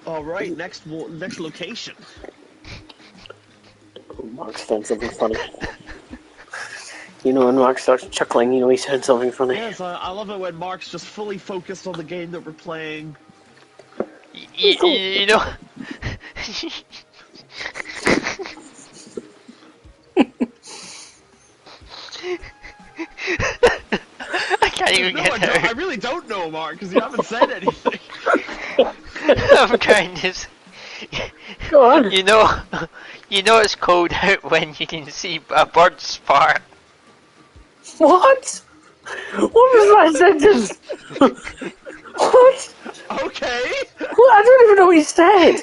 All right, next location. Mark's found something funny. You know, when Mark starts chuckling, you know he's found something funny. Yes, I love it when Mark's just fully focused on the game that we're playing. You know. I can't even get out. I really don't know, Mark, because you haven't said anything. I'm trying this. Go on. You know it's cold out when you can see a bird's fart. What? What was that sentence? What? Okay. Well, I don't even know what he said.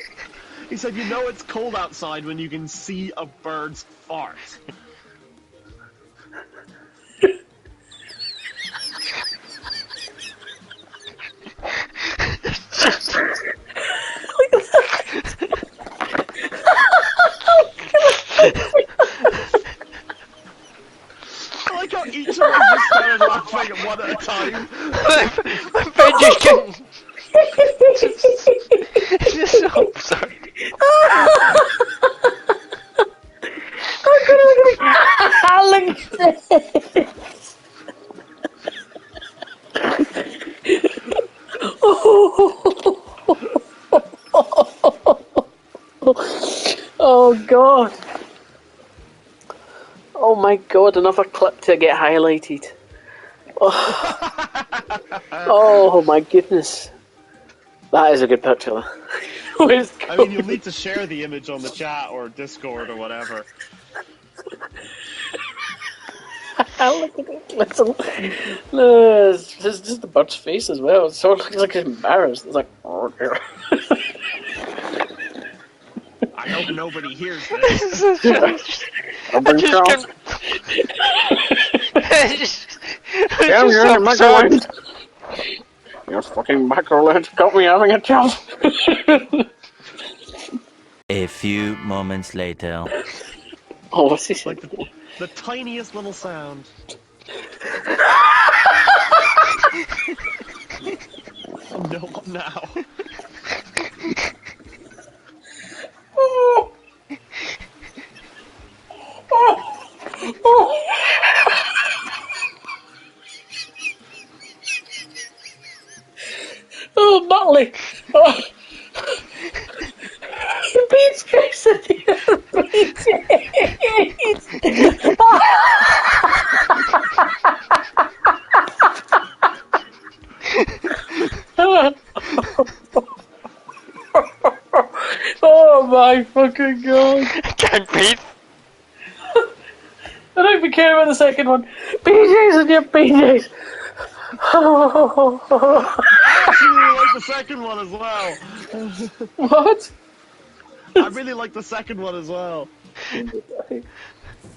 He said, you know it's cold outside when you can see a bird's fart. I like how each of us just started laughing at one at a time. My friend just couldn't. So sorry. Oh god. Oh my god, another clip to get highlighted. Oh my goodness. That is a good picture. I mean, you'll need to share the image on the chat or Discord or whatever. Look at it, little. No, it's just the bird's face as well. It sort of looks like he's embarrassed. It's like, oh dear. I hope nobody hears this. I'll bring Charles. Damn, you're in the microwave. Your fucking microwave got me having a chance. A few moments later. Oh, what's he saying? Like the tiniest little sound. Oh no, what now? Oh. Oh. Oh. Oh, Motley! Oh. Beach Jason! Oh my fucking god! I can't breathe. I don't even care about the second one. BJ's and your BJ's! I actually really like the second one as well. What? I really like the second one as well.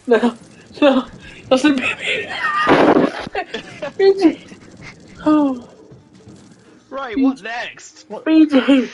No, that's the baby. BJ. Oh. Right, what next? What? BJ.